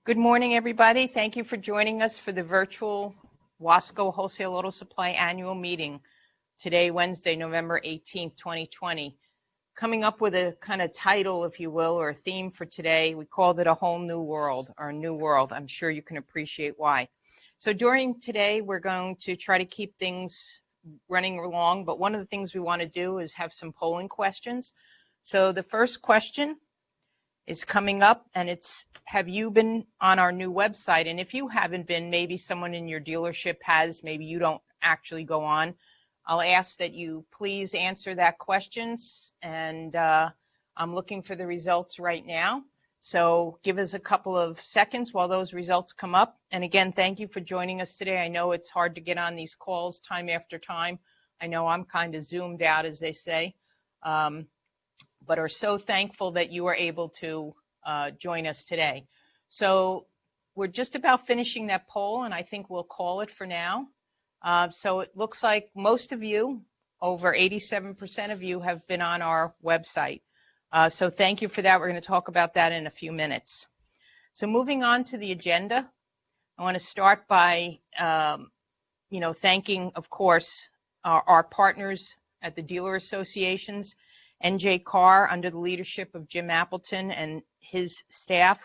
Good morning, everybody. Thank you for joining us for the virtual WASCO Wholesale Auto Supply Annual Meeting today, Wednesday, November 18th, 2020. Coming up with a kind of title, if you will, or a theme for today. We called it A Whole New World, or a New World. I'm sure you can appreciate why. So during today, we're going to try to keep things running along, but one of the things we want to do is have some polling questions. So the first question is coming up, and it's, have you been on our new website? And if you haven't been, maybe someone in your dealership has, maybe you don't actually go on. I'll ask that you please answer that question, and I'm looking for the results right now. So give us a couple of seconds while those results come up. And again, thank you for joining us today. I know it's hard to get on these calls time after time. I know I'm kind of zoomed out, as they say. But are so thankful that you are able to join us today. So we're just about finishing that poll, and I think we'll call it for now. So it looks like most of you, over 87% of you, have been on our website. So thank you for that. We're going to talk about that in a few minutes. So moving on to the agenda, I want to start by thanking, of course, our partners at the dealer associations, NJ Carr, under the leadership of Jim Appleton and his staff,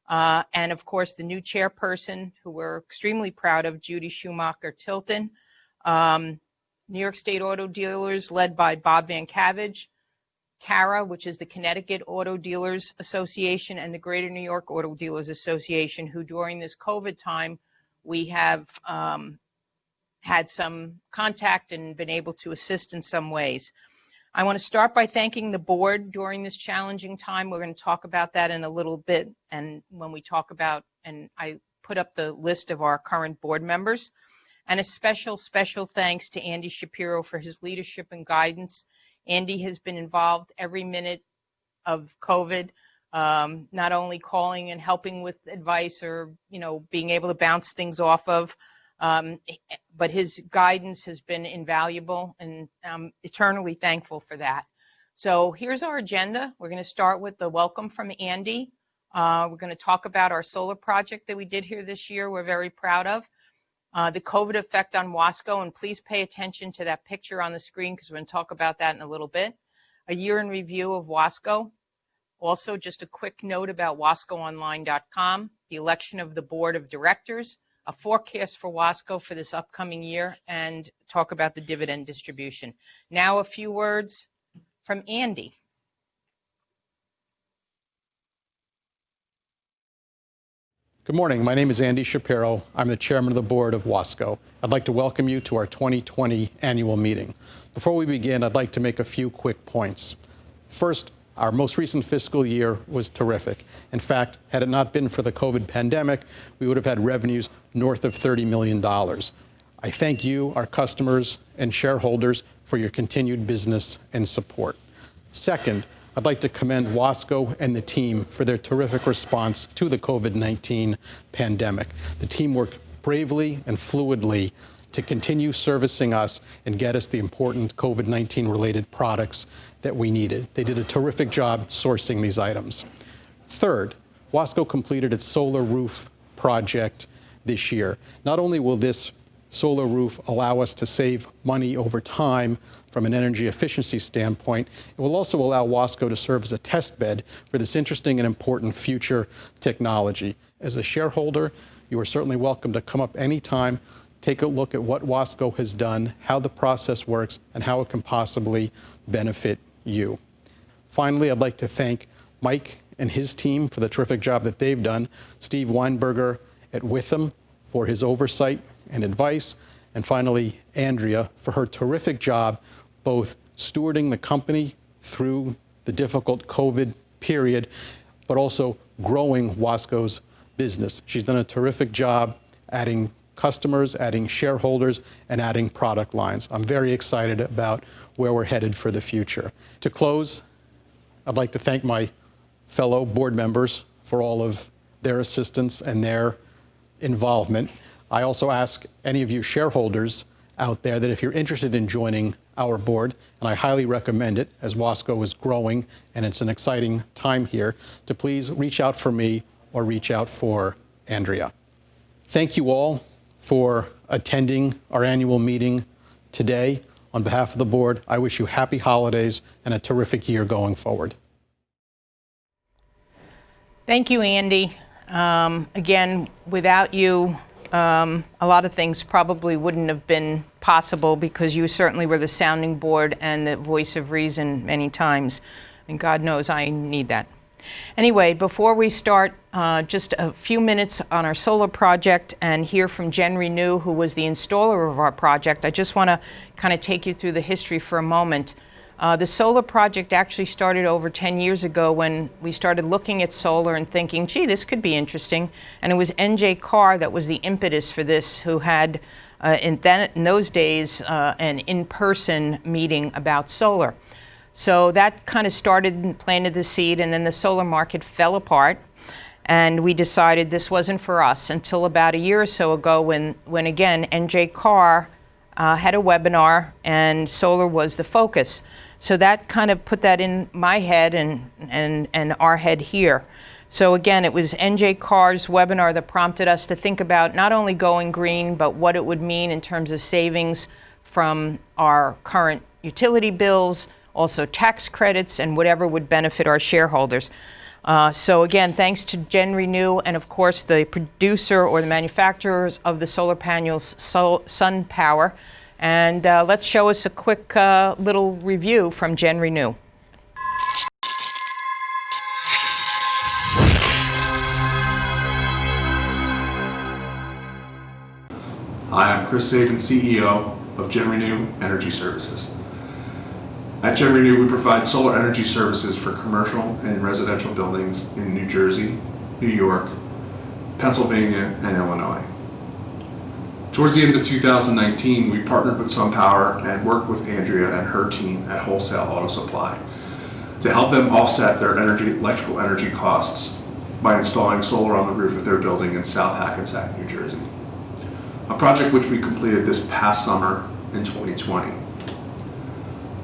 and of course the new chairperson, who we're extremely proud of, Judy Schumacher-Tilton, New York State Auto Dealers led by Bob Van Cavage, CARA, which is the Connecticut Auto Dealers Association, and the Greater New York Auto Dealers Association, who during this COVID time we have had some contact and been able to assist in some ways. I want to start by thanking the board during this challenging time. We're going to talk about that in a little bit, and when we talk about, and I put up the list of our current board members, and a special thanks to Andy Shapiro for his leadership and guidance. Andy has been involved every minute of COVID, not only calling and helping with advice or, being able to bounce things off of, but his guidance has been invaluable, and I'm eternally thankful for that. So here's our agenda. We're going to start with the welcome from Andy. We're going to talk about our solar project that we did here this year. We're very proud of. The COVID effect on WASCO, and please pay attention to that picture on the screen because we're going to talk about that in a little bit. A year in review of WASCO. Also, just a quick note about WASCOonline.com, the election of the board of directors, a forecast for WASCO for this upcoming year, and talk about the dividend distribution. Now a few words from Andy. Good morning. My name is Andy Shapiro. I'm the chairman of the board of WASCO. I'd like to welcome you to our 2020 annual meeting. Before we begin, I'd like to make a few quick points. First, our most recent fiscal year was terrific. In fact, had it not been for the COVID pandemic, we would have had revenues north of $30 million. I thank you, our customers and shareholders, for your continued business and support. Second, I'd like to commend WASCO and the team for their terrific response to the COVID-19 pandemic. The team worked bravely and fluidly to continue servicing us and get us the important COVID-19 related products that we needed. They did a terrific job sourcing these items. Third, WASCO completed its solar roof project this year. Not only will this solar roof allow us to save money over time from an energy efficiency standpoint, it will also allow WASCO to serve as a test bed for this interesting and important future technology. As a shareholder, you are certainly welcome to come up anytime, take a look at what WASCO has done, how the process works, and how it can possibly benefit you. Finally, I'd like to thank Mike and his team for the terrific job that they've done, Steve Weinberger at Witham for his oversight and advice, and finally, Andrea for her terrific job both stewarding the company through the difficult COVID period, but also growing WASCO's business. She's done a terrific job adding customers, adding shareholders, and adding product lines. I'm very excited about where we're headed for the future. To close, I'd like to thank my fellow board members for all of their assistance and their involvement. I also ask any of you shareholders out there that if you're interested in joining our board, and I highly recommend it as WASCO is growing and it's an exciting time here, to please reach out for me or reach out for Andrea. Thank you all for attending our annual meeting today. On behalf of the board, I wish you happy holidays and a terrific year going forward. Thank you, Andy. Again, without you, a lot of things probably wouldn't have been possible because you certainly were the sounding board and the voice of reason many times. And God knows I need that. Anyway, before we start, just a few minutes on our solar project and hear from Gen Renew, who was the installer of our project. I just want to kind of take you through the history for a moment. The solar project actually started over 10 years ago when we started looking at solar and thinking, gee, this could be interesting. And it was N.J. Carr that was the impetus for this, who had, in those days, an in-person meeting about solar. So that kind of started and planted the seed, and then the solar market fell apart. And we decided this wasn't for us until about a year or so ago when again, N.J. Carr had a webinar and solar was the focus. So that kind of put that in my head and our head here. So again, it was N.J. Carr's webinar that prompted us to think about not only going green, but what it would mean in terms of savings from our current utility bills, also tax credits, and whatever would benefit our shareholders. So again, thanks to Gen Renew and of course the producer or the manufacturers of the solar panels, Sun Power. And let's show us a quick little review from Gen Renew. Hi, I'm Chris Sabin, CEO of Gen Renew Energy Services. At Gen Renew, we provide solar energy services for commercial and residential buildings in New Jersey, New York, Pennsylvania, and Illinois. Towards the end of 2019, we partnered with SunPower and worked with Andrea and her team at Wholesale Auto Supply to help them offset their electrical energy costs by installing solar on the roof of their building in South Hackensack, New Jersey. A project which we completed this past summer in 2020.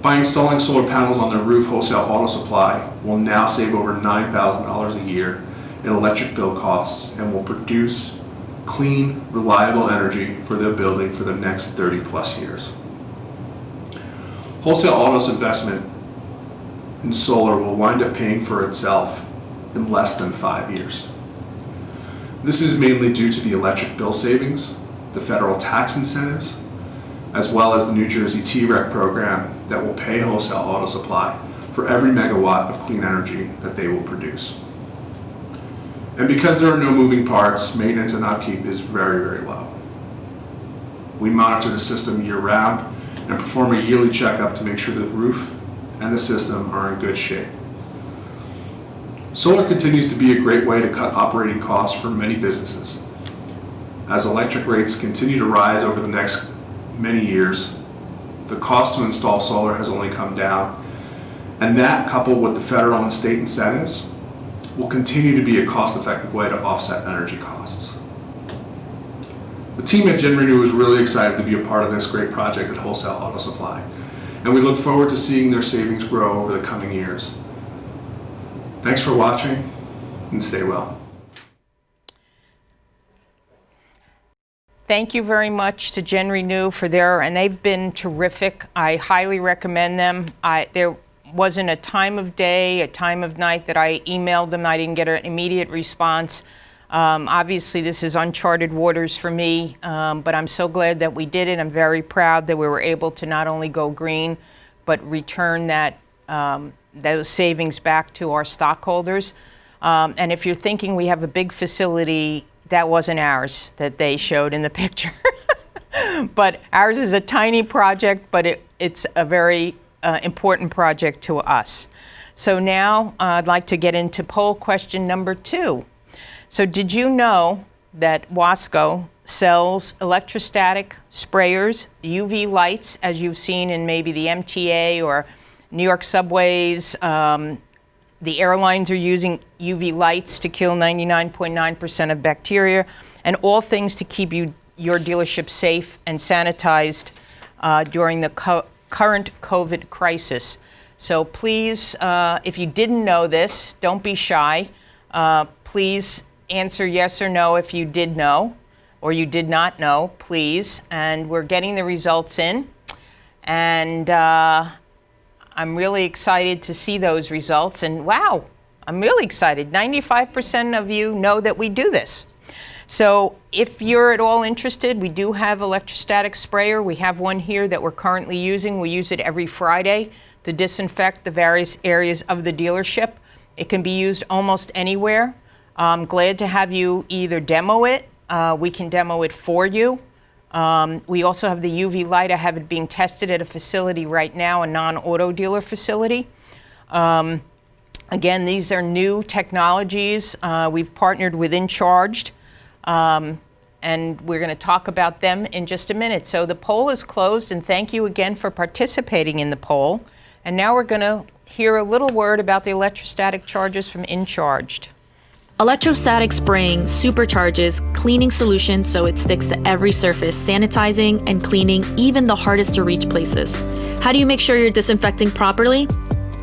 By installing solar panels on their roof, Wholesale Auto Supply will now save over $9,000 a year in electric bill costs and will produce clean, reliable energy for their building for the next 30 plus years. Wholesale Auto's investment in solar will wind up paying for itself in less than 5 years. This is mainly due to the electric bill savings, the federal tax incentives, as well as the New Jersey TREC program that will pay Wholesale Auto Supply for every megawatt of clean energy that they will produce. And because there are no moving parts, maintenance and upkeep is very, very low. We monitor the system year-round and perform a yearly checkup to make sure the roof and the system are in good shape. Solar continues to be a great way to cut operating costs for many businesses. As electric rates continue to rise over the next many years, the cost to install solar has only come down, and that, coupled with the federal and state incentives, will continue to be a cost-effective way to offset energy costs. The team at Gen Renew is really excited to be a part of this great project at Wholesale Auto Supply, and we look forward to seeing their savings grow over the coming years. Thanks for watching, and stay well. Thank you very much to Gen Renew for and they've been terrific. I highly recommend them. There wasn't a time of day, a time of night that I emailed them. I didn't get an immediate response. Obviously, this is uncharted waters for me, but I'm so glad that we did it. I'm very proud that we were able to not only go green, but return those savings back to our stockholders. And if you're thinking we have a big facility, that wasn't ours that they showed in the picture. But ours is a tiny project, but it's a very important project to us. So now I'd like to get into poll question number 2. So did you know that WASCO sells electrostatic sprayers, UV lights, as you've seen in maybe the MTA or New York subways? The airlines are using UV lights to kill 99.9% of bacteria, and all things to keep your dealership safe and sanitized during the current COVID crisis. So please, if you didn't know this, don't be shy. Please answer yes or no if you did know or you did not know, please. And we're getting the results in. And I'm really excited to see those results. And wow, I'm really excited. 95% of you know that we do this. So if you're at all interested, we do have electrostatic sprayer. We have one here that we're currently using. We use it every Friday to disinfect the various areas of the dealership. It can be used almost anywhere. I'm glad to have you either demo it. We can demo it for you. We also have the UV light. I have it being tested at a facility right now, a non-auto dealer facility. Again, these are new technologies. We've partnered with InCharged. And we're going to talk about them in just a minute. So the poll is closed, and thank you again for participating in the poll. And now we're going to hear a little word about the electrostatic charges from InCharged. Electrostatic spraying supercharges cleaning solution so it sticks to every surface, sanitizing and cleaning even the hardest to reach places. How do you make sure you're disinfecting properly?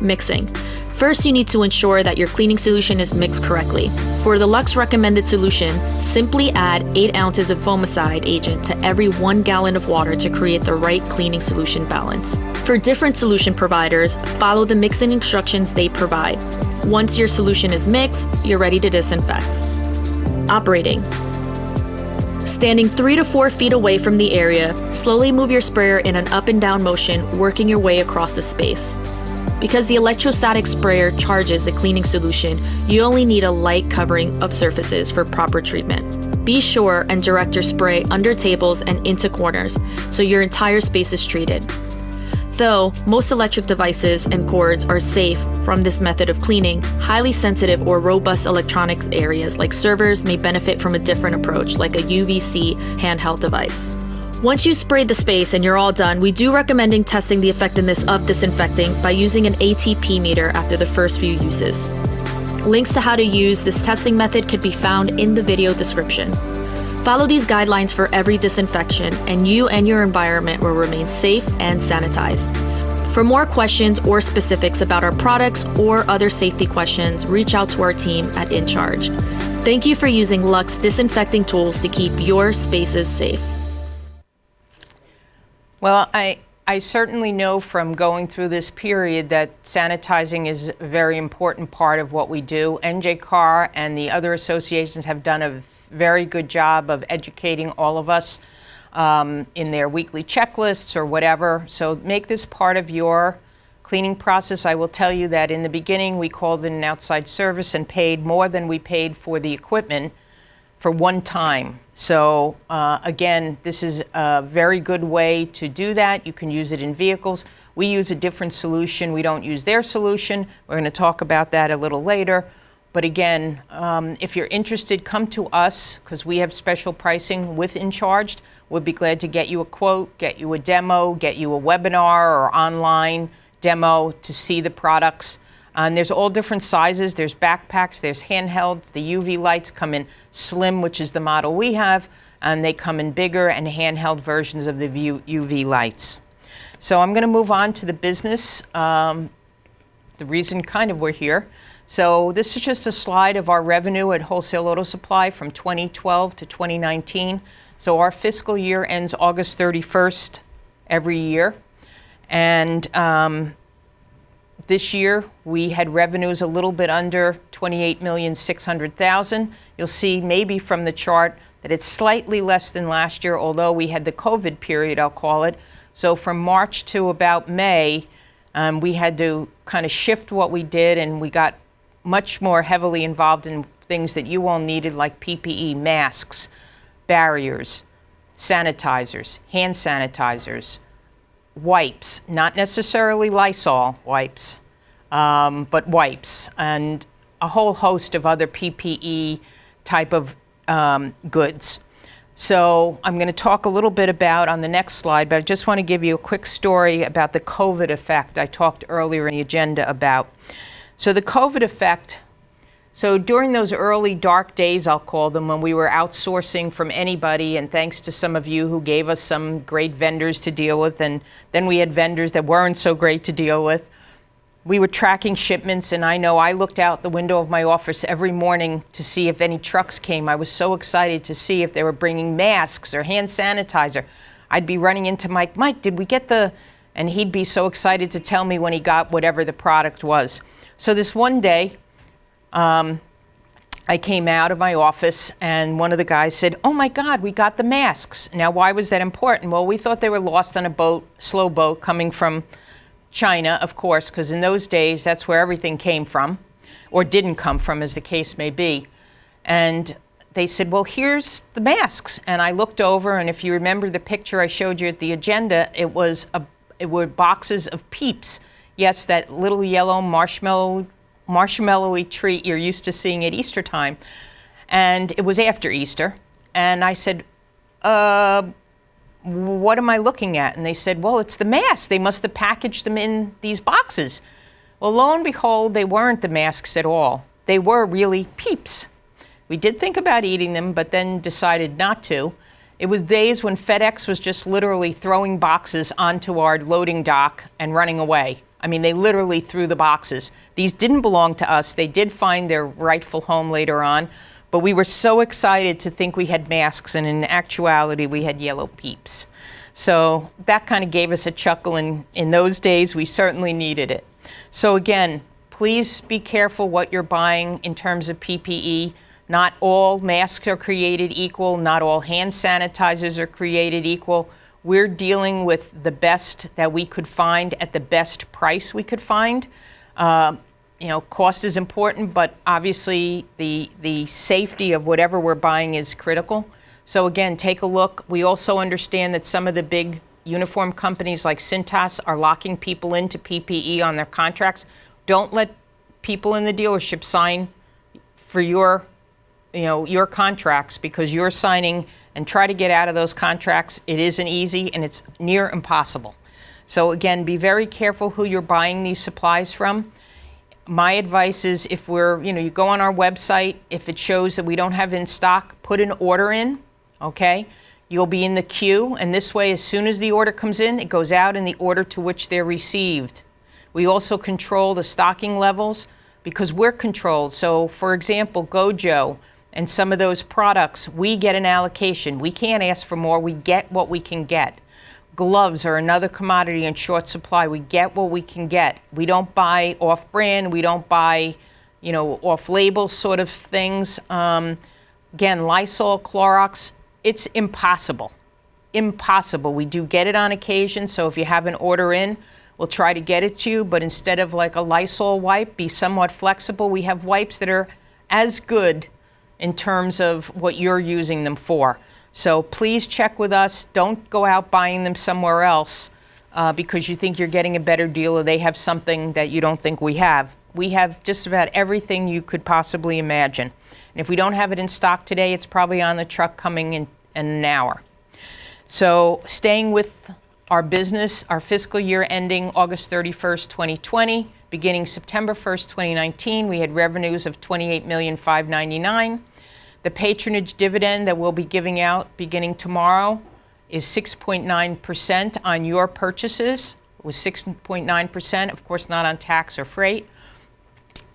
Mixing. First, you need to ensure that your cleaning solution is mixed correctly. For the Lux recommended solution, simply add 8 ounces of foamicide agent to every 1 gallon of water to create the right cleaning solution balance. For different solution providers, follow the mixing instructions they provide. Once your solution is mixed, you're ready to disinfect. Operating. Standing 3 to 4 feet away from the area, slowly move your sprayer in an up and down motion, working your way across the space. Because the electrostatic sprayer charges the cleaning solution, you only need a light covering of surfaces for proper treatment. Be sure and direct your spray under tables and into corners, so your entire space is treated. Though most electric devices and cords are safe from this method of cleaning, highly sensitive or robust electronics areas like servers may benefit from a different approach, like a UVC handheld device. Once you spray the space and you're all done, we do recommending testing the effectiveness of disinfecting by using an ATP meter after the first few uses. Links to how to use this testing method could be found in the video description. Follow these guidelines for every disinfection, and you and your environment will remain safe and sanitized. For more questions or specifics about our products or other safety questions, reach out to our team at InCharged. Thank you for using Lux disinfecting tools to keep your spaces safe. Well, I certainly know from going through this period that sanitizing is a very important part of what we do. NJCAR and the other associations have done a very good job of educating all of us in their weekly checklists or whatever. So make this part of your cleaning process. I will tell you that in the beginning we called in an outside service and paid more than we paid for the equipment for one time. So again, this is a very good way to do that. You can use it in vehicles. We use a different solution. We don't use their solution. We're going to talk about that a little later. But again, if you're interested, come to us because we have special pricing with InCharged. We'll be glad to get you a quote, get you a demo, get you a webinar or online demo to see the products. And there's all different sizes. There's backpacks, there's handhelds. The UV lights come in slim, which is the model we have, and they come in bigger and handheld versions of the UV lights. So I'm going to move on to the business, the reason kind of we're here. So this is just a slide of our revenue at Wholesale Auto Supply from 2012 to 2019. So our fiscal year ends August 31st every year. And this year, we had revenues a little bit under $28,600,000. You'll see maybe from the chart that it's slightly less than last year, although we had the COVID period, I'll call it. So from March to about May, we had to kind of shift what we did, and we got much more heavily involved in things that you all needed, like PPE, masks, barriers, sanitizers, hand sanitizers, wipes, not necessarily Lysol wipes, but wipes, and a whole host of other PPE type of goods. So I'm going to talk a little bit about on the next slide, but I just want to give you a quick story about the COVID effect I talked earlier in the agenda about. So the COVID effect, so during those early dark days, I'll call them, when we were outsourcing from anybody, and thanks to some of you who gave us some great vendors to deal with, and then we had vendors that weren't so great to deal with, we were tracking shipments, and I know I looked out the window of my office every morning to see if any trucks came. I was so excited to see if they were bringing masks or hand sanitizer. I'd be running into Mike, did we get the, and he'd be so excited to tell me when he got whatever the product was. So this one day, I came out of my office and one of the guys said, "Oh my God, we got the masks." Now, why was that important? Well, we thought they were lost on a boat, slow boat coming from China, of course, because in those days, that's where everything came from, or didn't come from, as the case may be. And they said, "Well, here's the masks." And I looked over, and if you remember the picture I showed you at the agenda, it were boxes of Peeps. Yes, that little yellow marshmallowy treat you're used to seeing at Easter time. And it was after Easter. And I said, what am I looking at? And they said, well, it's the masks. They must have packaged them in these boxes. Well, lo and behold, they weren't the masks at all. They were really Peeps. We did think about eating them, but then decided not to. It was days when FedEx was just literally throwing boxes onto our loading dock and running away. I mean, they literally threw the boxes. These didn't belong to us. They did find their rightful home later on, but we were so excited to think we had masks, and in actuality, we had yellow Peeps. So that kind of gave us a chuckle, and in those days, we certainly needed it. So again, please be careful what you're buying in terms of PPE. Not all masks are created equal. Not all hand sanitizers are created equal. We're dealing with the best that we could find at the best price we could find. Cost is important, but obviously the safety of whatever we're buying is critical. So again, take a look. We also understand that some of the big uniform companies like Cintas are locking people into PPE on their contracts. Don't let people in the dealership sign for your contracts, because you're signing, and try to get out of those contracts. It isn't easy, and it's near impossible. So again, be very careful who you're buying these supplies from. My advice is, if you go on our website, if it shows that we don't have in stock, put an order in, okay? You'll be in the queue, and this way, as soon as the order comes in, it goes out in the order to which they're received. We also control the stocking levels because we're controlled. So, for example, Gojo and some of those products, we get an allocation. We can't ask for more. We get what we can get. Gloves are another commodity in short supply. We get what we can get. We don't buy off-brand. We don't buy, off-label sort of things. Again, Lysol, Clorox, it's impossible. Impossible. We do get it on occasion, so if you have an order in, we'll try to get it to you, but instead of like a Lysol wipe, be somewhat flexible. We have wipes that are as good in terms of what you're using them for. So please check with us. Don't go out buying them somewhere else because you think you're getting a better deal, or they have something that you don't think we have. We have just about everything you could possibly imagine. And if we don't have it in stock today, it's probably on the truck coming in an hour. So staying with our business, our fiscal year ending August 31st, 2020, beginning September 1st, 2019, we had revenues of $28,599,000. The patronage dividend that we'll be giving out beginning tomorrow is 6.9% on your purchases. It was 6.9%, of course, not on tax or freight.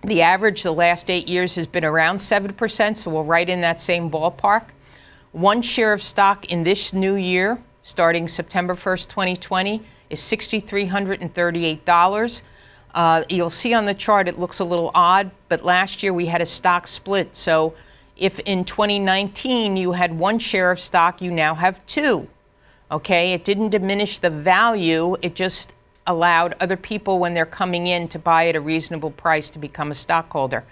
The average the last 8 years has been around 7%, so we're right in that same ballpark. One share of stock in this new year, starting September 1st, 2020, is $6,338. You'll see on the chart it looks a little odd, but last year we had a stock split. So if in 2019 you had one share of stock, you now have two. Okay, it didn't diminish the value, it just allowed other people, when they're coming in, to buy at a reasonable price to become a stockholder.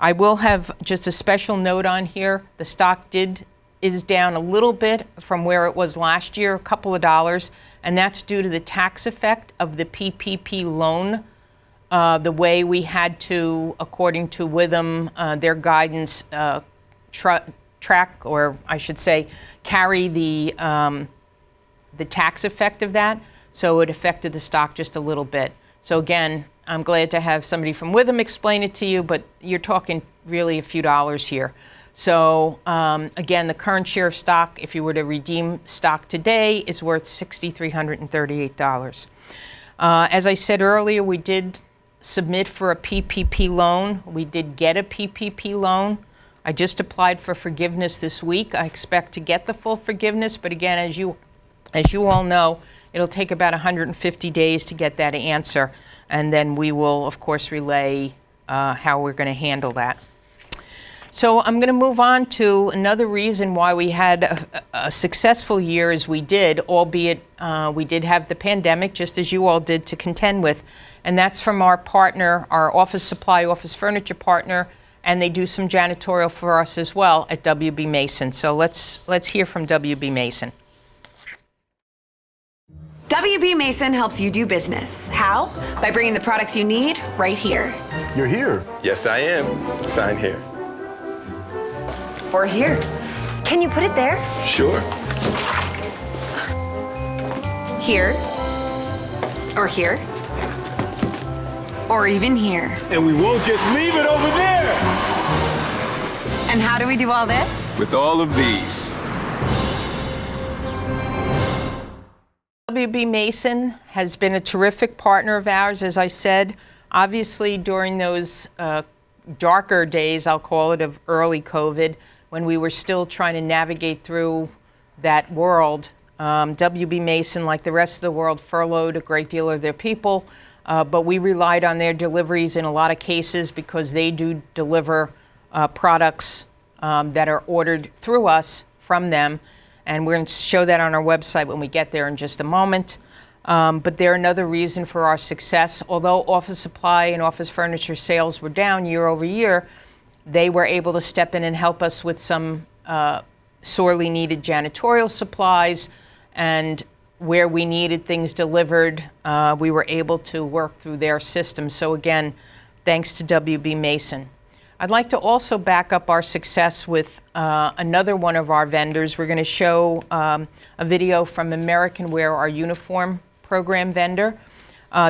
I will have just a special note on here. The stock is down a little bit from where it was last year, a couple of dollars, and that's due to the tax effect of the PPP loan. The way we had to, according to Witham, their guidance, track, or I should say, carry the tax effect of that. So it affected the stock just a little bit. So again, I'm glad to have somebody from Witham explain it to you, but you're talking really a few dollars here. So again, the current share of stock, if you were to redeem stock today, is worth $6,338. As I said earlier, we did submit for a PPP loan. We did get a PPP loan. I just applied for forgiveness this week. I expect to get the full forgiveness, but again, as you all know, it'll take about 150 days to get that answer, and then we will, of course, relay how we're going to handle that. So I'm going to move on to another reason why we had a successful year as we did, albeit we did have the pandemic, just as you all did, to contend with, and that's from our partner, our office supply, office furniture partner, and they do some janitorial for us as well at WB Mason. So let's hear from WB Mason. WB Mason helps you do business. How? By bringing the products you need right here. You're here. Yes, I am. Sign here. Or here. Can you put it there? Sure. Here. Or here. Or even here. And we won't just leave it over there. And how do we do all this? With all of these. WB Mason has been a terrific partner of ours, as I said. Obviously, during those darker days, I'll call it, of early COVID, when we were still trying to navigate through that world, WB Mason, like the rest of the world, furloughed a great deal of their people, but we relied on their deliveries in a lot of cases because they do deliver products that are ordered through us from them. And we're going to show that on our website when we get there in just a moment. But they're another reason for our success. Although office supply and office furniture sales were down year over year, they were able to step in and help us with some sorely needed janitorial supplies. And where we needed things delivered, we were able to work through their system. So again, thanks to WB Mason. I'd like to also back up our success with another one of our vendors. We're going to show a video from American Wear, our uniform program vendor.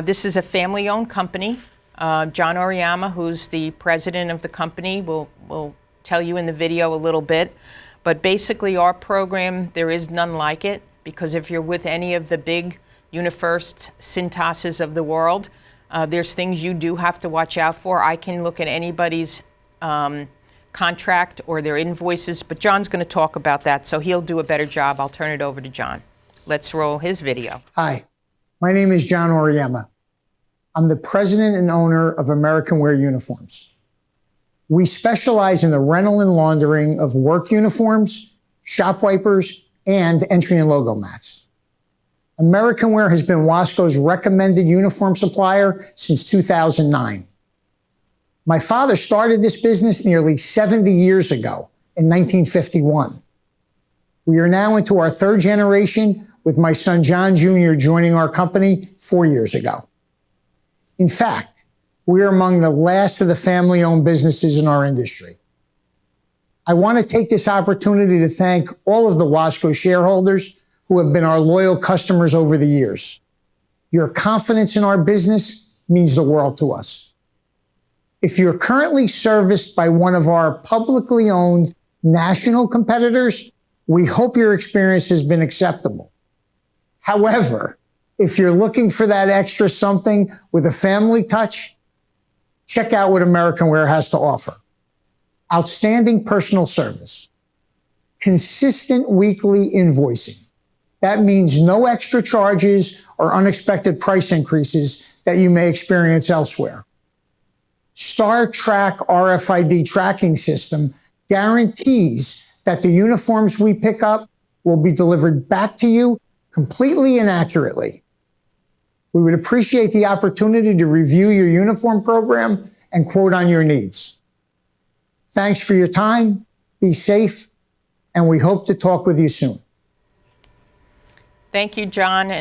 This is a family-owned company. John Oriyama, who's the president of the company, will tell you in the video a little bit. But basically, our program, there is none like it, because if you're with any of the big UniFirst, Cintases of the world, there's things you do have to watch out for. I can look at anybody's contract or their invoices, but John's going to talk about that, so he'll do a better job. I'll turn it over to John. Let's roll his video. Hi, my name is John Oriyama. I'm the president and owner of American Wear Uniforms. We specialize in the rental and laundering of work uniforms, shop wipers, and entry and logo mats. American Wear has been WASCO's recommended uniform supplier since 2009. My father started this business nearly 70 years ago in 1951. We are now into our third generation, with my son John Jr. joining our company 4 years ago. In fact, we are among the last of the family-owned businesses in our industry. I want to take this opportunity to thank all of the WASCO shareholders who have been our loyal customers over the years. Your confidence in our business means the world to us. If you're currently serviced by one of our publicly owned national competitors, we hope your experience has been acceptable. However, if you're looking for that extra something with a family touch, check out what American Wear has to offer. Outstanding personal service, consistent weekly invoicing. That means no extra charges or unexpected price increases that you may experience elsewhere. Star Track RFID tracking system guarantees that the uniforms we pick up will be delivered back to you completely and accurately. We would appreciate the opportunity to review your uniform program and quote on your needs. Thanks for your time, be safe, and we hope to talk with you soon. Thank you, John,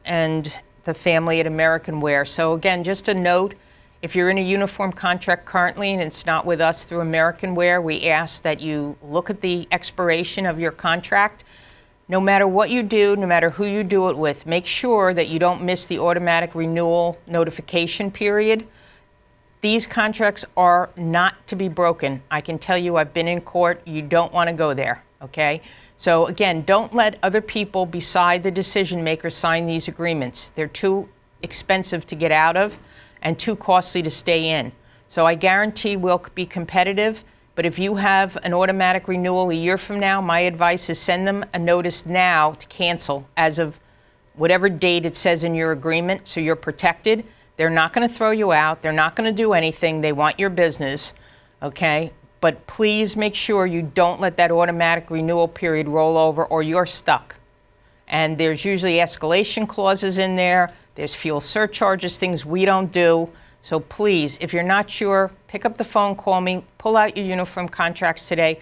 and the family at American Wear. So again, just a note, if you're in a uniform contract currently and it's not with us through American Wear, we ask that you look at the expiration of your contract. No matter what you do, no matter who you do it with, make sure that you don't miss the automatic renewal notification period. These contracts are not to be broken. I can tell you, I've been in court. You don't want to go there, okay? So again, don't let other people beside the decision maker sign these agreements. They're too expensive to get out of. and too costly to stay in. So I guarantee we'll be competitive, but if you have an automatic renewal a year from now, my advice is send them a notice now to cancel as of whatever date it says in your agreement, so you're protected. They're not going to throw you out. They're not going to do anything. They want your business, okay? But please make sure you don't let that automatic renewal period roll over or you're stuck. And there's usually escalation clauses in there. There's fuel surcharges, things we don't do. So please, if you're not sure, pick up the phone, call me, pull out your uniform contracts today.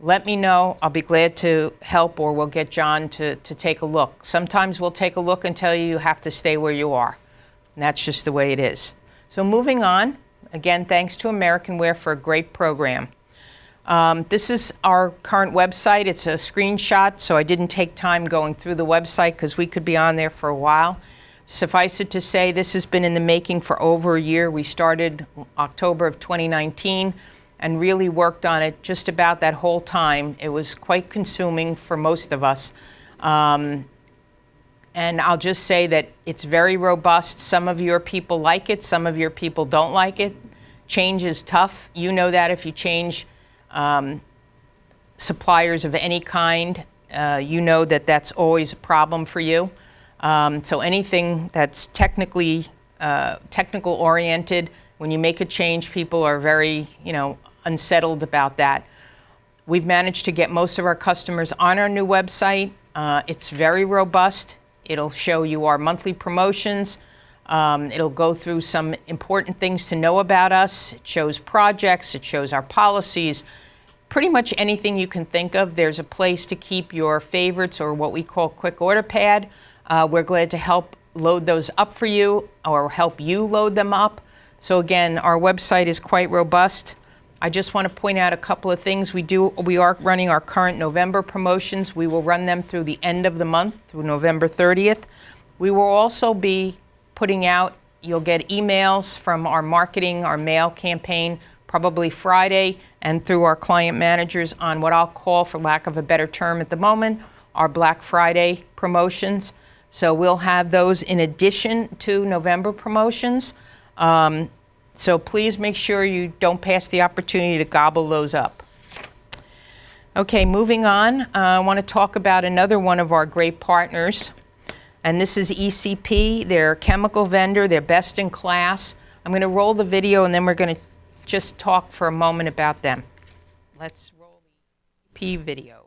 Let me know. I'll be glad to help, or we'll get John to take a look. Sometimes we'll take a look and tell you you have to stay where you are. And that's just the way it is. So moving on, again, thanks to American Wear for a great program. This is our current website. It's a screenshot, so I didn't take time going through the website because we could be on there for a while. Suffice it to say, this has been in the making for over a year. We started October of 2019 and really worked on it just about that whole time. It was quite consuming for most of us. And I'll just say that it's very robust. Some of your people like it. Some of your people don't like it. Change is tough. You know that if you change suppliers of any kind, you know that that's always a problem for you. So anything that's technical oriented, when you make a change, people are very, unsettled about that. We've managed to get most of our customers on our new website. It's very robust. It'll show you our monthly promotions. It'll go through some important things to know about us. It shows projects. It shows our policies. Pretty much anything you can think of. There's a place to keep your favorites, or what we call quick order pad. We're glad to help load those up for you or help you load them up. So again, our website is quite robust. I just want to point out a couple of things. We are running our current November promotions. We will run them through the end of the month, through November 30th. We will also be putting out, you'll get emails from our marketing, our mail campaign, probably Friday, and through our client managers on what I'll call, for lack of a better term at the moment, our Black Friday promotions. So we'll have those in addition to November promotions. So please make sure you don't pass the opportunity to gobble those up. Okay, moving on, I want to talk about another one of our great partners, and this is ECP. They're a chemical vendor. They're best in class. I'm going to roll the video, and then we're going to just talk for a moment about them. Let's roll the ECP video.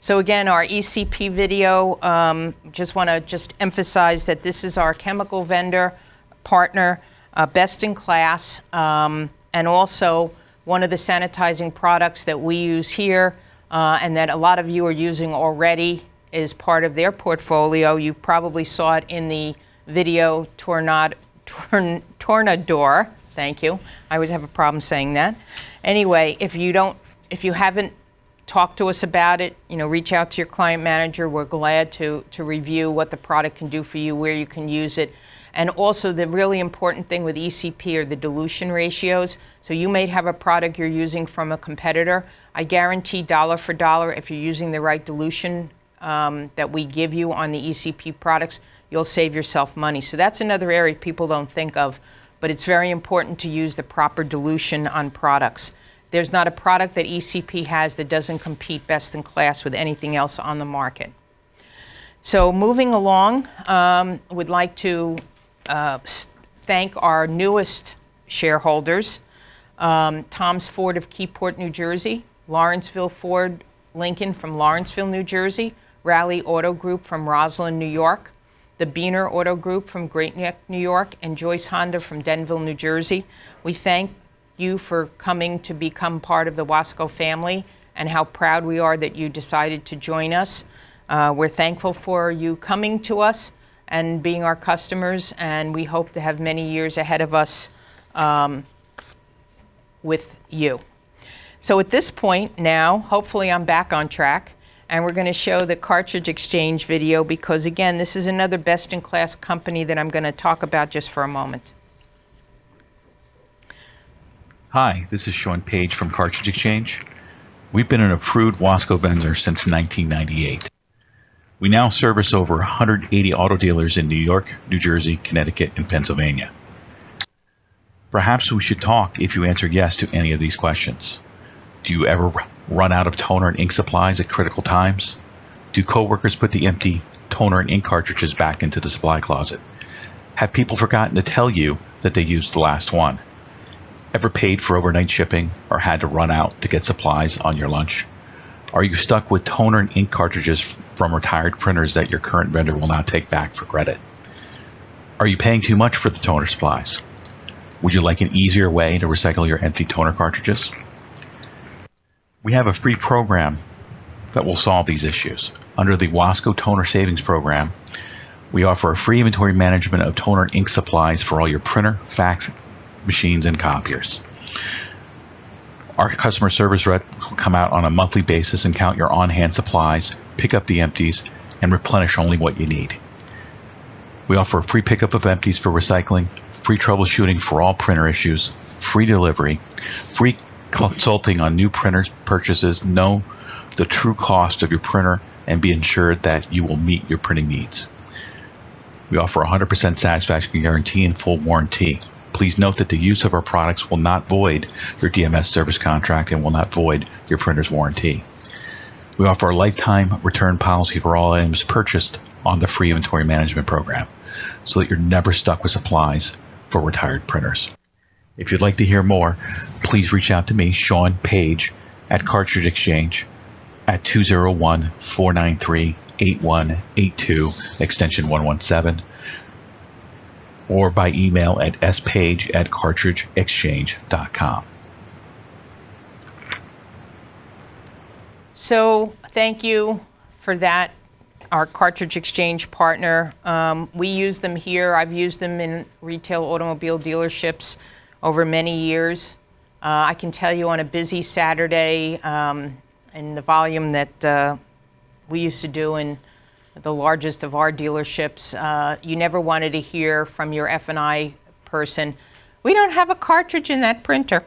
So again, our ECP video, just want to emphasize that this is our chemical vendor partner, best in class, and also one of the sanitizing products that we use here and that a lot of you are using already is part of their portfolio. You probably saw it in the video Tornador. Thank you. I always have a problem saying that. Anyway, if you haven't talked to us about it, reach out to your client manager. We're glad to review what the product can do for you, where you can use it. And also the really important thing with ECP are the dilution ratios. So you may have a product you're using from a competitor. I guarantee dollar for dollar, if you're using the right dilution that we give you on the ECP products, you'll save yourself money. So that's another area people don't think of, but it's very important to use the proper dilution on products. There's not a product that ECP has that doesn't compete best in class with anything else on the market. So moving along, would like to thank our newest shareholders, Tom's Ford of Keyport, New Jersey, Lawrenceville Ford Lincoln from Lawrenceville, New Jersey, Raleigh Auto Group from Roslyn, New York, the Beener Auto Group from Great Neck, New York, and Joyce Honda from Denville, New Jersey. We thank you for coming to become part of the WASCO family and how proud we are that you decided to join us. We're thankful for you coming to us and being our customers, and we hope to have many years ahead of us with you. So at this point now, hopefully I'm back on track, and we're going to show the cartridge exchange video because, again, this is another best-in-class company that I'm going to talk about just for a moment. Hi, this is Sean Page from Cartridge Exchange. We've been an approved WASCO vendor since 1998. We now service over 180 auto dealers in New York, New Jersey, Connecticut, and Pennsylvania. Perhaps we should talk if you answer yes to any of these questions. Do you ever run out of toner and ink supplies at critical times? Do coworkers put the empty toner and ink cartridges back into the supply closet? Have people forgotten to tell you that they used the last one? Ever paid for overnight shipping or had to run out to get supplies on your lunch? Are you stuck with toner and ink cartridges from retired printers that your current vendor will not take back for credit? Are you paying too much for the toner supplies? Would you like an easier way to recycle your empty toner cartridges? We have a free program that will solve these issues. Under the WASCO Toner Savings Program, we offer a free inventory management of toner and ink supplies for all your printer, fax, machines, and copiers. Our customer service rep will come out on a monthly basis and count your on-hand supplies, pick up the empties, and replenish only what you need. We offer a free pickup of empties for recycling, free troubleshooting for all printer issues, free delivery, free consulting on new printer purchases, know the true cost of your printer, and be ensured that you will meet your printing needs. We offer a 100% satisfaction guarantee and full warranty. Please note that the use of our products will not void your DMS service contract and will not void your printer's warranty. We offer a lifetime return policy for all items purchased on the free inventory management program so that you're never stuck with supplies for retired printers. If you'd like to hear more, please reach out to me, Sean Page, at Cartridge Exchange at 201-493-8182, extension 117, or by email at spage@cartridgeexchange.com. So thank you for that, our Cartridge Exchange partner. We use them here. I've used them in retail automobile dealerships over many years. I can tell you on a busy Saturday, in the volume that we used to do in the largest of our dealerships, you never wanted to hear from your F&I person, we don't have a cartridge in that printer.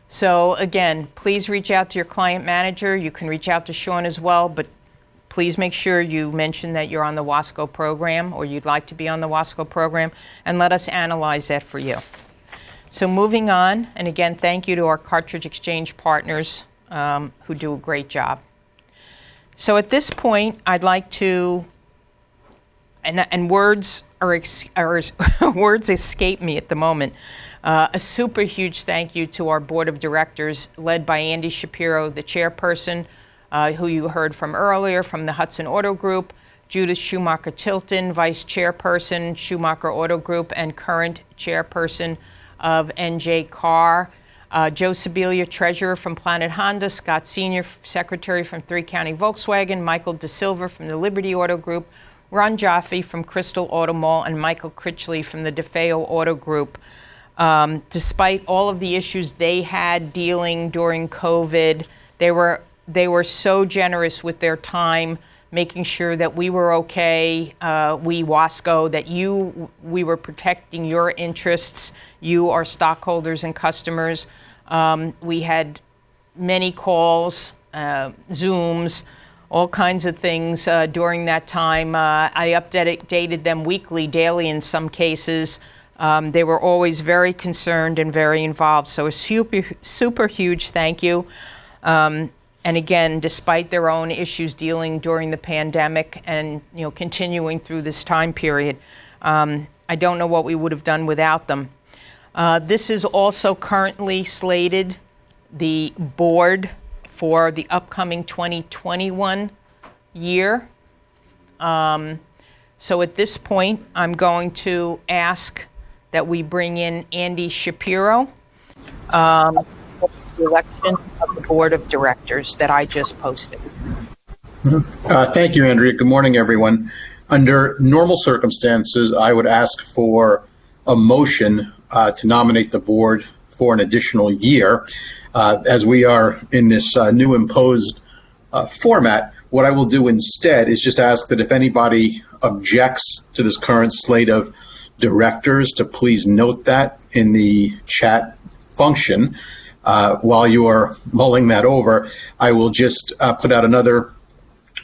So again, please reach out to your client manager. You can reach out to Sean as well, but please make sure you mention that you're on the WASCO program or you'd like to be on the WASCO program, and let us analyze that for you. So moving on, and again, thank you to our Cartridge Exchange partners who do a great job. So at this point, I'd like to, and words words escape me at the moment. A super huge thank you to our board of directors, led by Andy Shapiro, the chairperson, who you heard from earlier from the Hudson Auto Group, Judith Schumacher-Tilton, Vice Chairperson, Schumacher Auto Group, and current Chairperson of NJ Carr, Joe Sibilia, Treasurer from Planet Honda, Scott Senior, Secretary from 3 County Volkswagen, Michael DeSilva from the Liberty Auto Group, Ron Jaffe from Crystal Auto Mall, and Michael Critchley from the DeFeo Auto Group. Despite all of the issues they had dealing during COVID, they were so generous with their time, making sure that we were okay, we WASCO, that we were protecting your interests, you, our stockholders and customers. We had many calls, Zooms, all kinds of things during that time. I updated them weekly, daily in some cases. They were always very concerned and very involved. So a super huge thank you. And again, despite their own issues dealing during the pandemic and continuing through this time period, I don't know what we would have done without them. This is also currently slated the board for the upcoming 2021 year. So at this point, I'm going to ask that we bring in Andy Shapiro, the election of the board of directors that I just posted. Thank you, Andrea. Good morning, everyone. Under normal circumstances, I would ask for a motion to nominate the board for an additional year. As we are in this new imposed format, what I will do instead is just ask that if anybody objects to this current slate of directors, to please note that in the chat function. While you are mulling that over, I will just put out another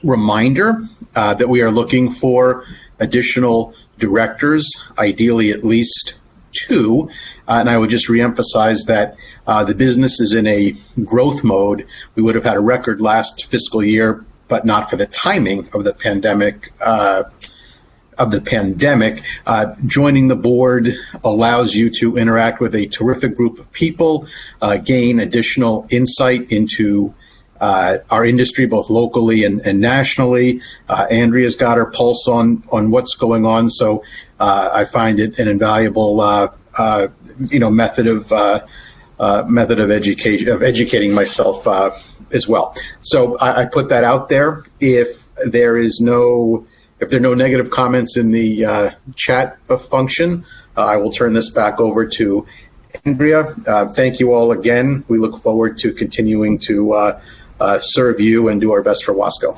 reminder that we are looking for additional directors, ideally at least 2. And I would just reemphasize that the business is in a growth mode. We would have had a record last fiscal year, but not for the timing of the pandemic. Joining the board allows you to interact with a terrific group of people, gain additional insight into our industry, both locally and nationally. Andrea's got her pulse on what's going on, so I find it an invaluable method of educating myself as well. So I put that out there. If there are no negative comments in the chat function, I will turn this back over to Andrea. Thank you all again. We look forward to continuing to serve you and do our best for WASCO.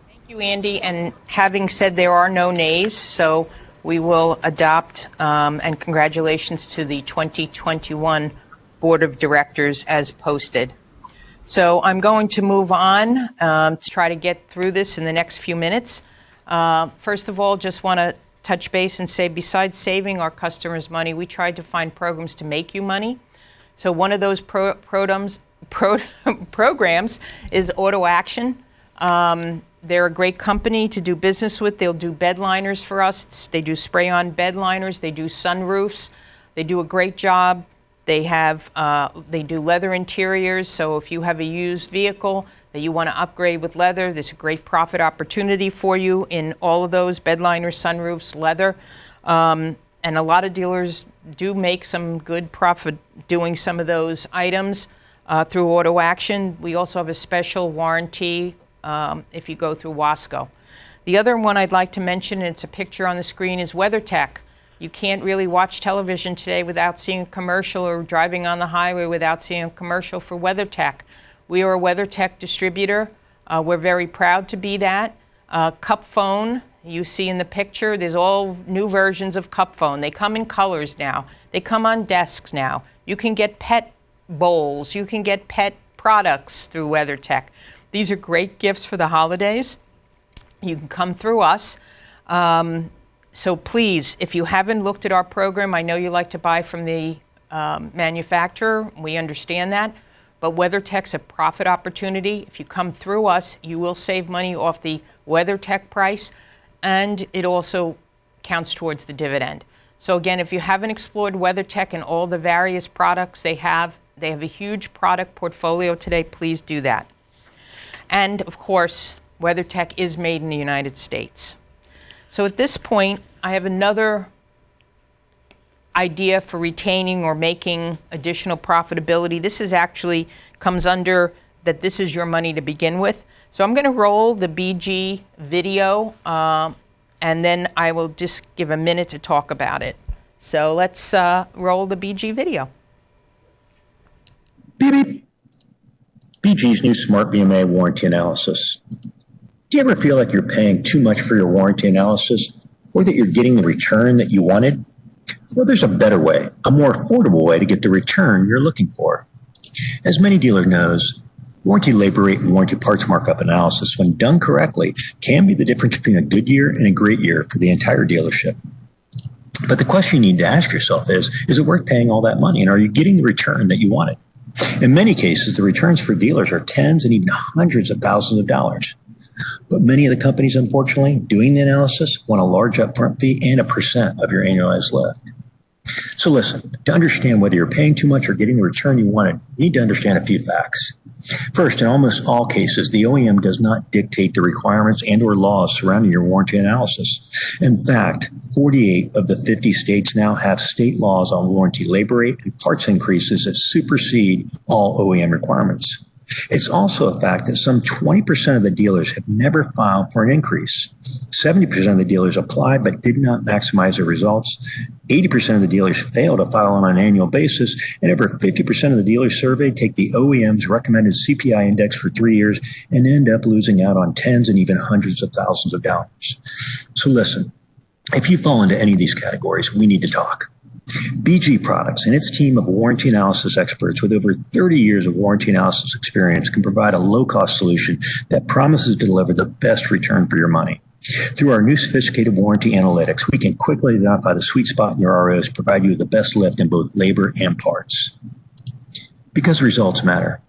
Thank you, Andy. And having said there are no nays, so we will adopt, and congratulations to the 2021 Board of Directors as posted. So I'm going to move on to try to get through this in the next few minutes. First of all, just want to touch base and say, besides saving our customers money, we tried to find programs to make you money. So one of those programs is Auto Action. They're a great company to do business with. They'll do bed liners for us. They do spray-on bed liners. They do sunroofs. They do a great job. They do leather interiors. So if you have a used vehicle that you want to upgrade with leather, there's a great profit opportunity for you in all of those: bed liners, sunroofs, leather. And a lot of dealers do make some good profit doing some of those items through Auto Action. We also have a special warranty if you go through WASCO. The other one I'd like to mention, and it's a picture on the screen, is WeatherTech. You can't really watch television today without seeing a commercial, or driving on the highway without seeing a commercial for WeatherTech. We are a WeatherTech distributor. We're very proud to be that. Cup phone, you see in the picture, there's all new versions of Cup phone. They come in colors now. They come on desks now. You can get pet bowls. You can get pet products through WeatherTech. These are great gifts for the holidays. You can come through us. So please, if you haven't looked at our program, I know you like to buy from the manufacturer. We understand that. But WeatherTech's a profit opportunity. If you come through us, you will save money off the WeatherTech price, and it also counts towards the dividend. So again, if you haven't explored WeatherTech and all the various products they have a huge product portfolio today. Please do that. And of course, WeatherTech is made in the United States. So at this point, I have another idea for retaining or making additional profitability. This is actually comes under that this is your money to begin with. So I'm going to roll the BG video, and then I will just give a minute to talk about it. So let's roll the BG video. Beep, beep. BG's new Smart BMA warranty analysis. Do you ever feel like you're paying too much for your warranty analysis, or that you're getting the return that you wanted? Well, there's a better way, a more affordable way to get the return you're looking for. As many dealers knows, warranty labor rate and warranty parts markup analysis, when done correctly, can be the difference between a good year and a great year for the entire dealership. But the question you need to ask yourself is it worth paying all that money, and are you getting the return that you wanted? In many cases, the returns for dealers are tens and even hundreds of thousands of dollars. But many of the companies, unfortunately, doing the analysis want a large upfront fee and a % of your annualized lift. So listen, to understand whether you're paying too much or getting the return you wanted, you need to understand a few facts. First, in almost all cases, the OEM does not dictate the requirements and or laws surrounding your warranty analysis. In fact, 48 of the 50 states now have state laws on warranty labor rate and parts increases that supersede all OEM requirements. It's also a fact that some 20% of the dealers have never filed for an increase. 70% of the dealers applied but did not maximize their results. 80% of the dealers fail to file on an annual basis, and over 50% of the dealers surveyed take the OEM's recommended CPI index for 3 years and end up losing out on tens and even hundreds of thousands of dollars. So listen, if you fall into any of these categories, we need to talk. BG Products and its team of warranty analysis experts with over 30 years of warranty analysis experience can provide a low-cost solution that promises to deliver the best return for your money. Through our new sophisticated warranty analytics, we can quickly identify the sweet spot in your ROs, provide you with the best lift in both labor and parts. Because results matter.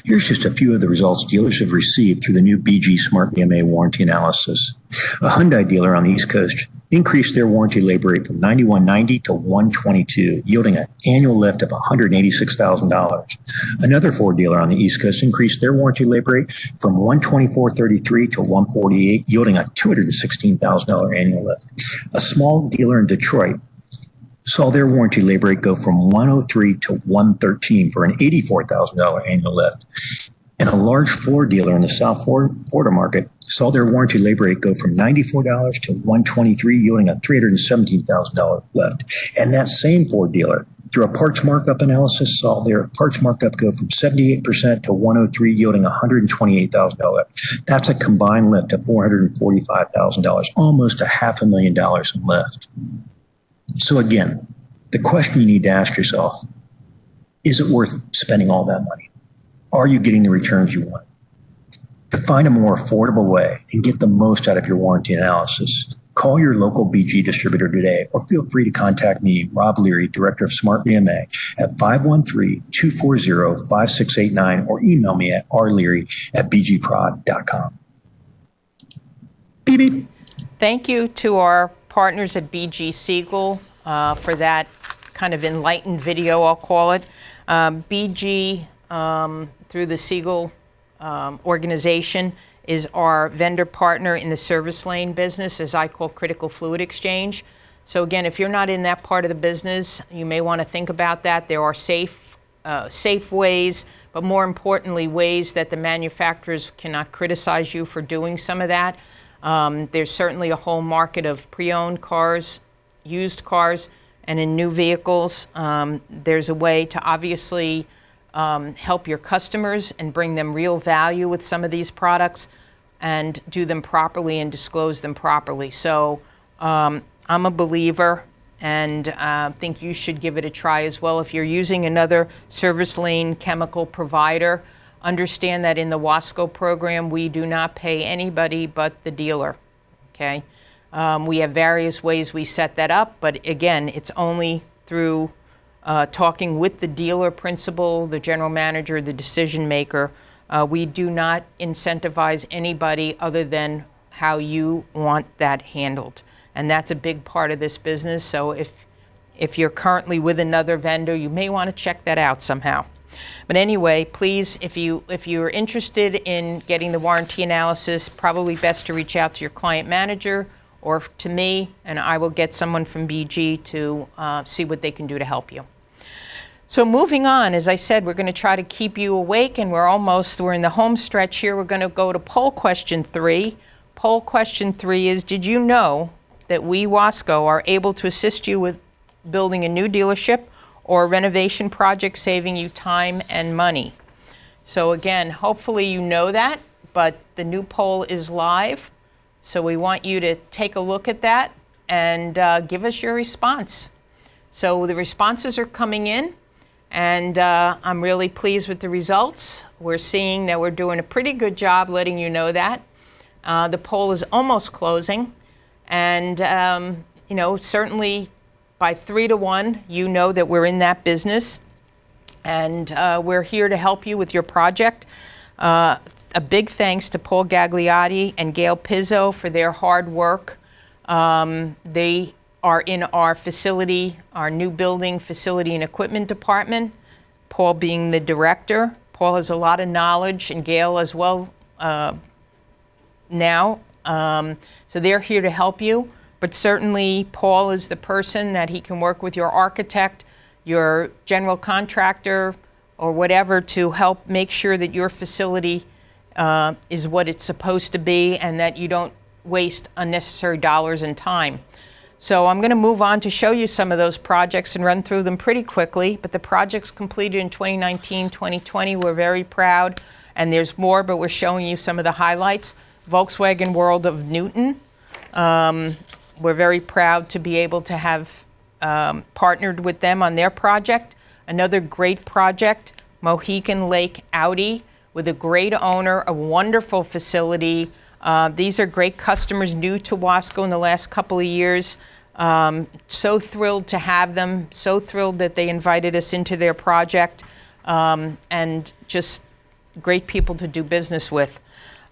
Here's just a few of the results dealers have received through the new BG Smart BMA warranty analysis. A Hyundai dealer on the East Coast increased their warranty labor rate from $91.90 to $122, yielding an annual lift of $186,000. Another Ford dealer on the East Coast increased their warranty labor rate from $124.33 to $148, yielding a $216,000 annual lift. A small dealer in Detroit saw their warranty labor rate go from $103 to $113 for an $84,000 annual lift. And a large Ford dealer in the South Florida market saw their warranty labor rate go from $94 to $123, yielding a $317,000 lift. And that same Ford dealer, through a parts markup analysis, saw their parts markup go from 78% to $103, yielding a $128,000 lift. That's a combined lift of $445,000, almost $500,000 in lift. So again, the question you need to ask yourself, is it worth spending all that money? Are you getting the returns you want? To find a more affordable way and get the most out of your warranty analysis, call your local BG distributor today, or feel free to contact me, Rob Leary, Director of Smart BMA, at 513-240-5689, or email me at rleary@bgprod.com. Beep, beep. Thank you to our partners at BG Siegel for that kind of enlightened video, I'll call it. BG, through the Siegel organization, is our vendor partner in the service lane business, as I call critical fluid exchange. So again, if you're not in that part of the business, you may want to think about that. There are safe ways, but more importantly, ways that the manufacturers cannot criticize you for doing some of that. There's certainly a whole market of pre-owned cars, used cars, and in new vehicles. There's a way to obviously help your customers and bring them real value with some of these products and do them properly and disclose them properly. So I'm a believer and think you should give it a try as well. If you're using another service lane chemical provider, understand that in the WASCO program, we do not pay anybody but the dealer, okay? We have various ways we set that up, but again, it's only through talking with the dealer principal, the general manager, the decision maker. We do not incentivize anybody other than how you want that handled. And that's a big part of this business. So if you're currently with another vendor, you may want to check that out somehow. But anyway, please, if you're interested in getting the warranty analysis, probably best to reach out to your client manager or to me, and I will get someone from BG to see what they can do to help you. So moving on, as I said, we're going to try to keep you awake, and we're in the home stretch here. We're going to go to poll question 3. Poll question 3 is, did you know that we, WASCO, are able to assist you with building a new dealership or a renovation project, saving you time and money? So again, hopefully you know that, but the new poll is live. So we want you to take a look at that and give us your response. So the responses are coming in, and I'm really pleased with the results. We're seeing that we're doing a pretty good job letting you know that. The poll is almost closing, and certainly by 3-1, you know that we're in that business, and we're here to help you with your project. A big thanks to Paul Gagliotti and Gail Pizzo for their hard work. They are in our facility, our new building facility and equipment department, Paul being the director. Paul has a lot of knowledge, and Gail as well now. So they're here to help you, but certainly Paul is the person that he can work with your architect, your general contractor, or whatever to help make sure that your facility is what it's supposed to be and that you don't waste unnecessary dollars and time. So I'm going to move on to show you some of those projects and run through them pretty quickly. But the projects completed in 2019, 2020, we're very proud. And there's more, but we're showing you some of the highlights. Volkswagen World of Newton. We're very proud to be able to have partnered with them on their project. Another great project, Mohegan Lake Audi, with a great owner, a wonderful facility. These are great customers new to WASCO in the last couple of years. So thrilled to have them, so thrilled that they invited us into their project, and just great people to do business with.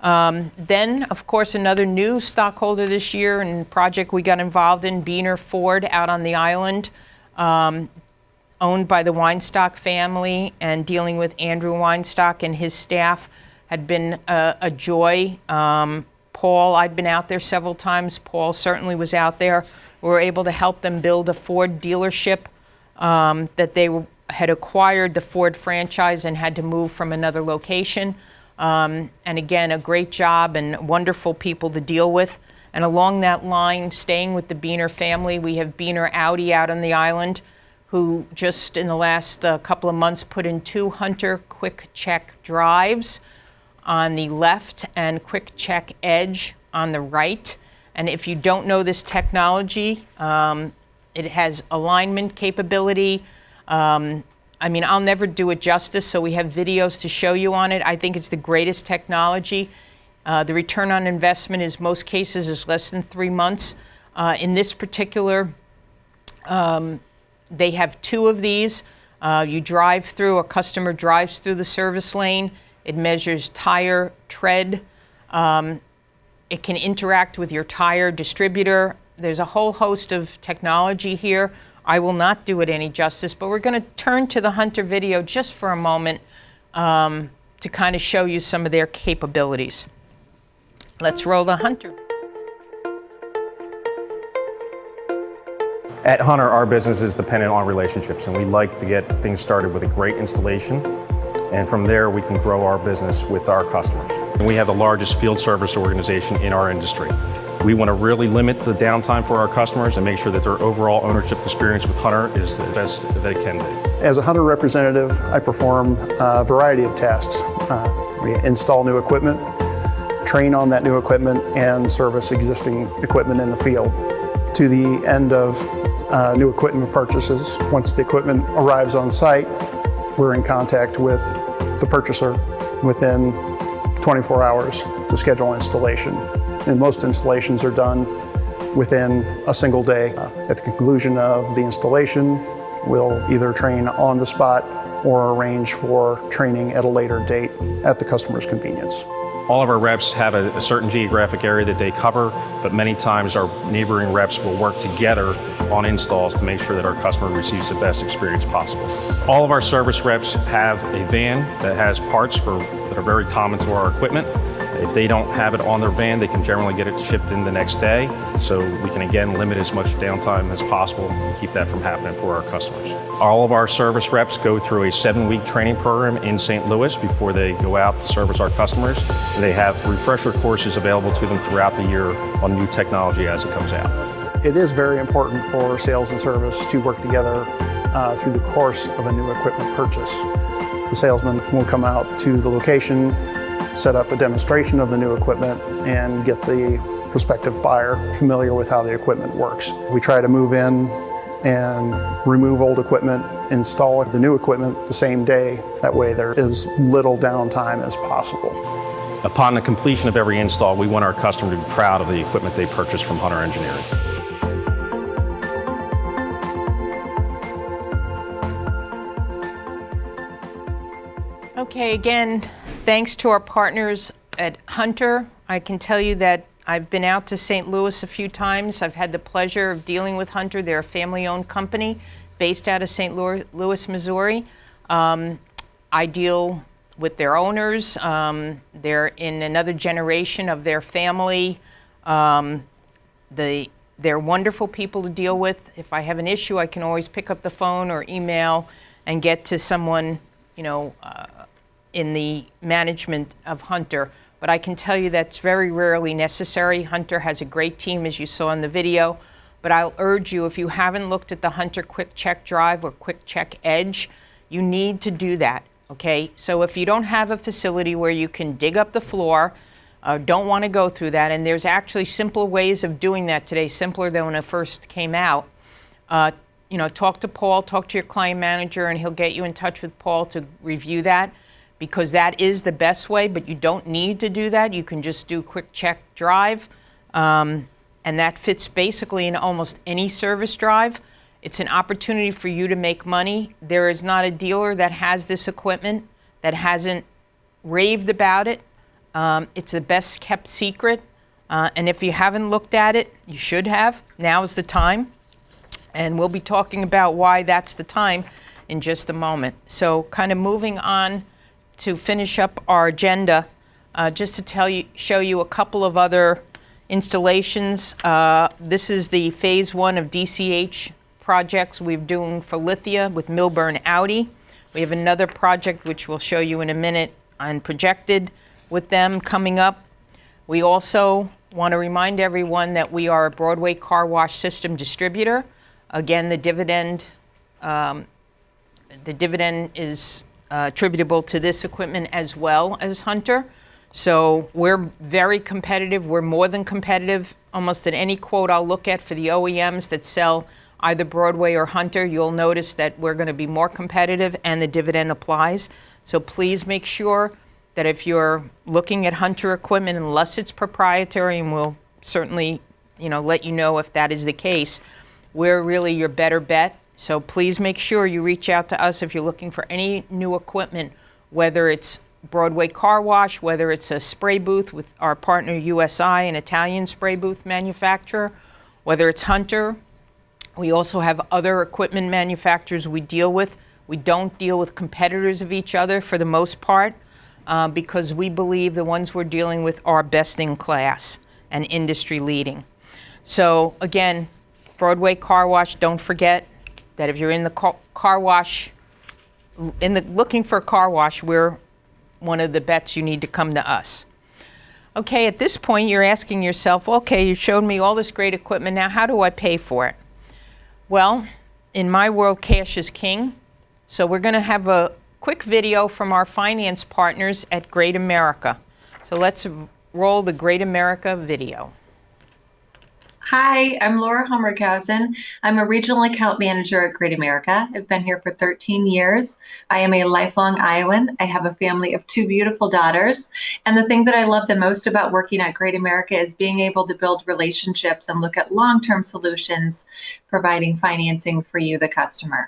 Then, of course, another new stockholder this year and project we got involved in, Biener Ford out on the island, owned by the Weinstock family, and dealing with Andrew Weinstock and his staff had been a joy. Paul, I'd been out there several times. Paul certainly was out there. We were able to help them build a Ford dealership that they had acquired the Ford franchise and had to move from another location. And again, a great job and wonderful people to deal with. And along that line, staying with the Biener family, we have Biener Audi out on the island, who just in the last couple of months put in 2 Hunter Quick Check drives on the left and Quick Check Edge on the right. And if you don't know this technology, it has alignment capability. I mean, I'll never do it justice, so we have videos to show you on it. I think it's the greatest technology. The return on investment in most cases is less than 3 months. In this particular, they have 2 of these. You drive through, a customer drives through the service lane. It measures tire tread. It can interact with your tire distributor. There's a whole host of technology here. I will not do it any justice, but we're going to turn to the Hunter video just for a moment to kind of show you some of their capabilities. Let's roll the Hunter. At Hunter, our business is dependent on relationships, and we like to get things started with a great installation. And from there, we can grow our business with our customers. And we have the largest field service organization in our industry. We want to really limit the downtime for our customers and make sure that their overall ownership experience with Hunter is the best that it can be. As a Hunter representative, I perform a variety of tasks. We install new equipment, train on that new equipment, and service existing equipment in the field. To the end of new equipment purchases, once the equipment arrives on site, we're in contact with the purchaser within 24 hours to schedule installation. And most installations are done within a single day. At the conclusion of the installation, we'll either train on the spot or arrange for training at a later date at the customer's convenience. All of our reps have a certain geographic area that they cover, but many times our neighboring reps will work together on installs to make sure that our customer receives the best experience possible. All of our service reps have a van that has parts that are very common to our equipment. If they don't have it on their van, they can generally get it shipped in the next day. So we can again limit as much downtime as possible and keep that from happening for our customers. All of our service reps go through a 7-week training program in St. Louis before they go out to service our customers. They have refresher courses available to them throughout the year on new technology as it comes out. It is very important for sales and service to work together through the course of a new equipment purchase. The salesman will come out to the location, set up a demonstration of the new equipment, and get the prospective buyer familiar with how the equipment works. We try to move in and remove old equipment, install the new equipment the same day. That way there is little downtime as possible. Upon the completion of every install, we want our customer to be proud of the equipment they purchased from Hunter Engineering. Okay, again, thanks to our partners at Hunter. I can tell you that I've been out to St. Louis a few times. I've had the pleasure of dealing with Hunter. They're a family-owned company based out of St. Louis, Missouri. I deal with their owners. They're in another generation of their family. They're wonderful people to deal with. If I have an issue, I can always pick up the phone or email and get to someone, in the management of Hunter. But I can tell you that's very rarely necessary. Hunter has a great team, as you saw in the video. But I'll urge you, if you haven't looked at the Hunter Quick Check Drive or Quick Check Edge, you need to do that, okay? So if you don't have a facility where you can dig up the floor, don't want to go through that, and there's actually simple ways of doing that today, simpler than when it first came out. Talk to Paul, talk to your client manager, and he'll get you in touch with Paul to review that, because that is the best way, but you don't need to do that. You can just do Quick Check Drive, and that fits basically in almost any service drive. It's an opportunity for you to make money. There is not a dealer that has this equipment that hasn't raved about it. It's the best kept secret, and if you haven't looked at it, you should have. Now is the time, and we'll be talking about why that's the time in just a moment. So kind of moving on to finish up our agenda, just to show you a couple of other installations. This is the phase 1 of DCH projects we're doing for Lithia with Milburn Audi. We have another project which we'll show you in a minute on projected with them coming up. We also want to remind everyone that we are a Broadway car wash system distributor. Again, the dividend is attributable to this equipment as well as Hunter. So we're very competitive. We're more than competitive. Almost at any quote I'll look at for the OEMs that sell either Broadway or Hunter, you'll notice that we're going to be more competitive and the dividend applies. So please make sure that if you're looking at Hunter equipment, unless it's proprietary, and we'll certainly let you know if that is the case, we're really your better bet. So please make sure you reach out to us if you're looking for any new equipment, whether it's Broadway car wash, whether it's a spray booth with our partner USI, an Italian spray booth manufacturer, whether it's Hunter. We also have other equipment manufacturers we deal with. We don't deal with competitors of each other for the most part, because we believe the ones we're dealing with are best in class and industry leading. So again, Broadway car wash, don't forget that if you're in the car wash, looking for a car wash, we're one of the bets. You need to come to us. Okay, at this point, you're asking yourself, okay, you showed me all this great equipment. Now, how do I pay for it? Well, in my world, cash is king. So we're going to have a quick video from our finance partners at Great America. So let's roll the Great America video. Hi, I'm Laura Homerkhausen. I'm a regional account manager at Great America. I've been here for 13 years. I am a lifelong Iowan. I have a family of 2 beautiful daughters. And the thing that I love the most about working at Great America is being able to build relationships and look at long-term solutions, providing financing for you, the customer.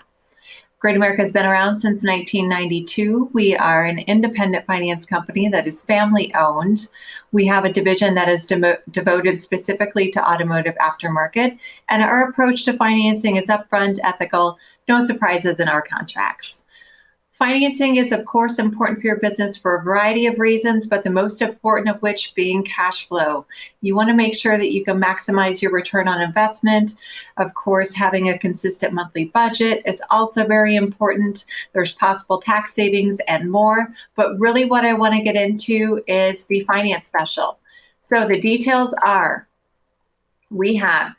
Great America has been around since 1992. We are an independent finance company that is family owned. We have a division that is devoted specifically to automotive aftermarket, and our approach to financing is upfront, ethical, no surprises in our contracts. Financing is, of course, important for your business for a variety of reasons, but the most important of which being cash flow. You want to make sure that you can maximize your return on investment. Of course, having a consistent monthly budget is also very important. There's possible tax savings and more, but really what I want to get into is the finance special. So the details are, we have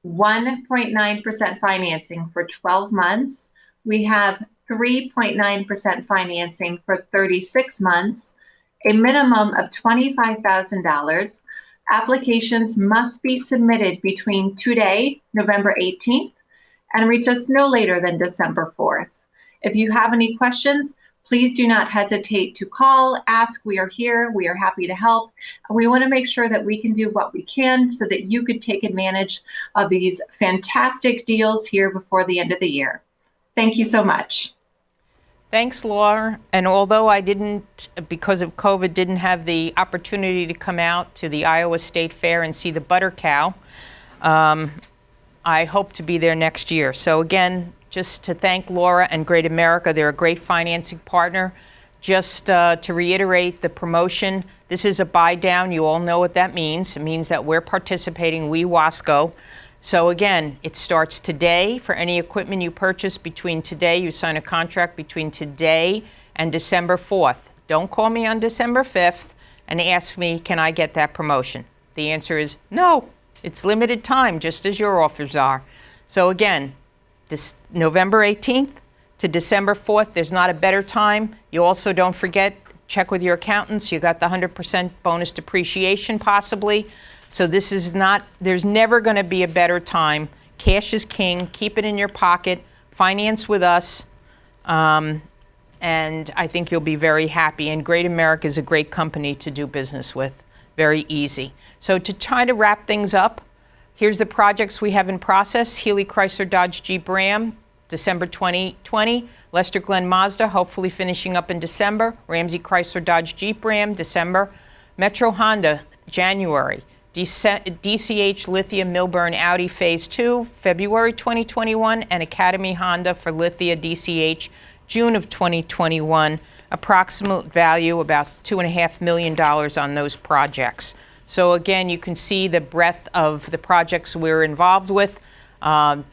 1.9% financing for 12 months. We have 3.9% financing for 36 months, a minimum of $25,000. Applications must be submitted between today, November 18th, and reach us no later than December 4th. If you have any questions, please do not hesitate to call, ask. We are here. We are happy to help. And we want to make sure that we can do what we can so that you could take advantage of these fantastic deals here before the end of the year. Thank you so much. Thanks, Laura. And although I didn't, because of COVID, didn't have the opportunity to come out to the Iowa State Fair and see the butter cow, I hope to be there next year. So again, just to thank Laura and Great America. They're a great financing partner. Just to reiterate the promotion, this is a buy down. You all know what that means. It means that we're participating, we WASCO. So again, it starts today for any equipment you purchase between today. You sign a contract between today and December 4th. Don't call me on December 5th and ask me, can I get that promotion? The answer is no. It's limited time, just as your offers are. So again, this November 18th to December 4th, there's not a better time. You also don't forget, check with your accountants. You got the 100% bonus depreciation possibly. So this is not, there's never going to be a better time. Cash is king. Keep it in your pocket. Finance with us. And I think you'll be very happy. And Great America is a great company to do business with. Very easy. So to try to wrap things up, here's the projects we have in process. Healy Chrysler Dodge Jeep Ram, December 2020. Lester Glenn Mazda, hopefully finishing up in December. Ramsey Chrysler Dodge Jeep Ram, December. Metro Honda, January. DCH Lithia Milburn Audi Phase 2, February 2021, and Academy Honda for Lithia DCH, June of 2021. Approximate value about $2.5 million on those projects. So again, you can see the breadth of the projects we're involved with.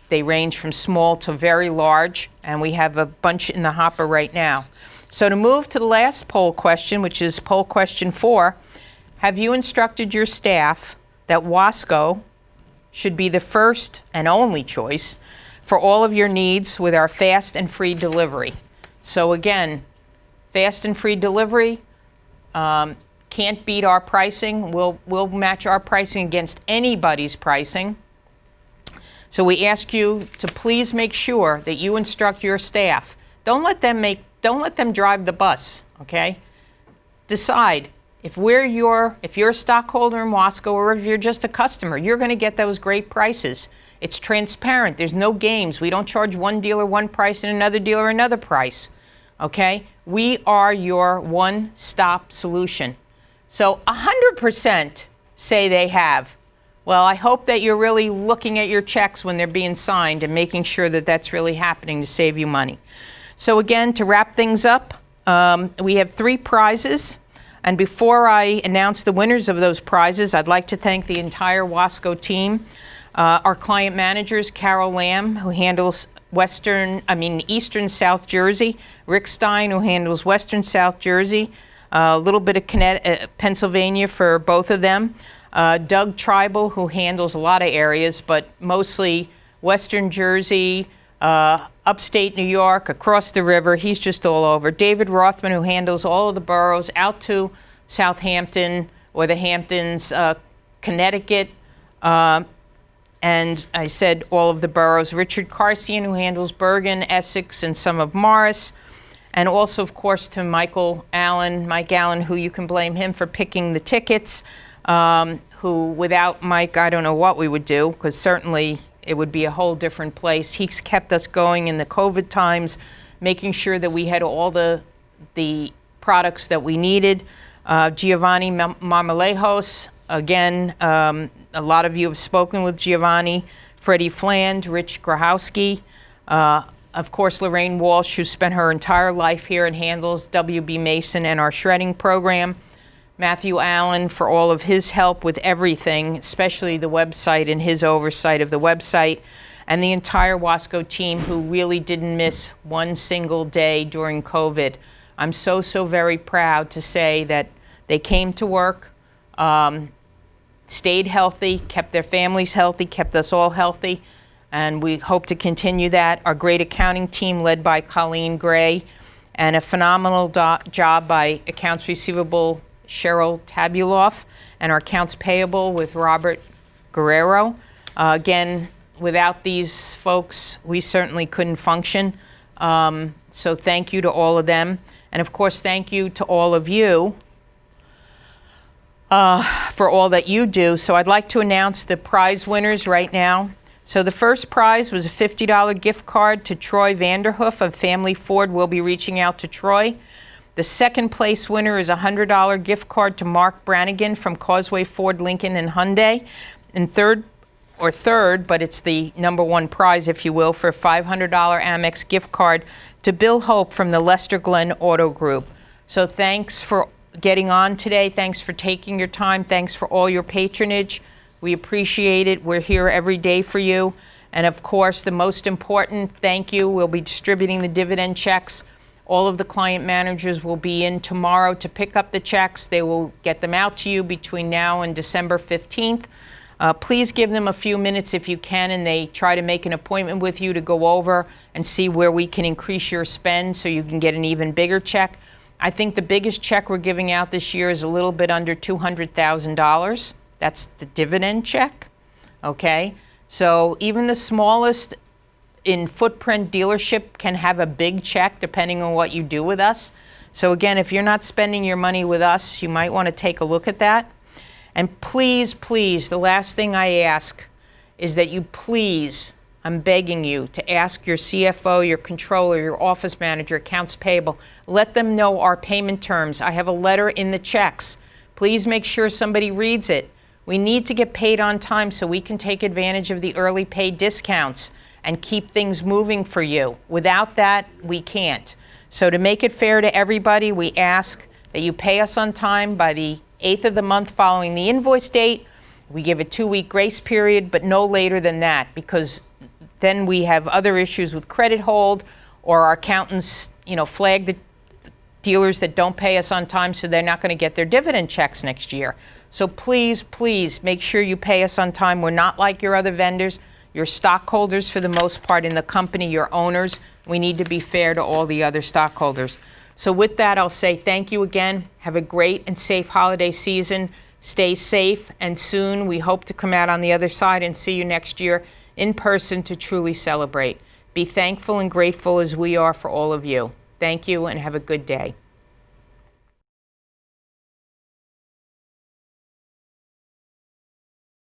They range from small to very large, and we have a bunch in the hopper right now. So to move to the last poll question, which is poll question 4, have you instructed your staff that WASCO should be the first and only choice for all of your needs with our fast and free delivery? So again, fast and free delivery, can't beat our pricing. We'll match our pricing against anybody's pricing. So we ask you to please make sure that you instruct your staff. Don't let them drive the bus, okay? Decide. If you're a stockholder in WASCO or if you're just a customer, you're going to get those great prices. It's transparent. There's no games. We don't charge one dealer one price and another dealer another price. Okay? We are your one-stop solution. So 100% say they have. Well, I hope that you're really looking at your checks when they're being signed and making sure that that's really happening to save you money. So again, to wrap things up, we have 3 prizes. And before I announce the winners of those prizes, I'd like to thank the entire WASCO team. Our client managers, Carol Lamb, who handles Eastern South Jersey, Rick Stein, who handles Western South Jersey, a little bit of Pennsylvania for both of them. Doug Tribal, who handles a lot of areas, but mostly Western Jersey, upstate New York, across the river. He's just all over. David Rothman, who handles all of the boroughs out to Southampton or the Hamptons, Connecticut, and I said all of the boroughs. Richard Carcian, who handles Bergen, Essex, and some of Morris. And also, of course, to Mike Allen, who you can blame him for picking the tickets, who without Mike, I don't know what we would do, because certainly it would be a whole different place. He's kept us going in the COVID times, making sure that we had all the products that we needed. Giovanni Marmolejos, again, a lot of you have spoken with Giovanni, Freddie Fland, Rich Grahowski, of course, Lorraine Walsh, who spent her entire life here and handles WB Mason and our shredding program. Matthew Allen for all of his help with everything, especially the website and his oversight of the website, and the entire WASCO team who really didn't miss one single day during COVID. I'm so very proud to say that they came to work, stayed healthy, kept their families healthy, kept us all healthy, and we hope to continue that. Our great accounting team led by Colleen Gray, and a phenomenal job by accounts receivable Cheryl Tabuloff, and our accounts payable with Robert Guerrero. Again, without these folks, we certainly couldn't function. So thank you to all of them. And of course, thank you to all of you for all that you do. So I'd like to announce the prize winners right now. So the first prize was a $50 gift card to Troy Vanderhoof of Family Ford. We'll be reaching out to Troy. The second place winner is a $100 gift card to Mark Brannigan from Causeway Ford, Lincoln, and Hyundai. And third, but it's the number one prize, if you will, for a $500 Amex gift card to Bill Hope from the Lester Glenn Auto Group. So thanks for getting on today. Thanks for taking your time. Thanks for all your patronage. We appreciate it. We're here every day for you. And of course, the most important thank you, we'll be distributing the dividend checks. All of the client managers will be in tomorrow to pick up the checks. They will get them out to you between now and December 15th. Please give them a few minutes if you can, and they try to make an appointment with you to go over and see where we can increase your spend so you can get an even bigger check. I think the biggest check we're giving out this year is a little bit under $200,000. That's the dividend check, okay? So even the smallest in footprint dealership can have a big check depending on what you do with us. So again, if you're not spending your money with us, you might want to take a look at that. And please, the last thing I ask is that you please, I'm begging you to ask your CFO, your controller, your office manager, accounts payable, let them know our payment terms. I have a letter in the checks. Please make sure somebody reads it. We need to get paid on time so we can take advantage of the early pay discounts and keep things moving for you. Without that, we can't. So to make it fair to everybody, we ask that you pay us on time by the 8th of the month following the invoice date. We give a 2-week grace period, but no later than that, because then we have other issues with credit hold, or our accountants, flag the dealers that don't pay us on time, so they're not going to get their dividend checks next year. So please make sure you pay us on time. We're not like your other vendors. You're stockholders for the most part in the company, you're owners. We need to be fair to all the other stockholders. So with that, I'll say thank you again. Have a great and safe holiday season. Stay safe, and soon we hope to come out on the other side and see you next year in person to truly celebrate. Be thankful and grateful as we are for all of you. Thank you and have a good day.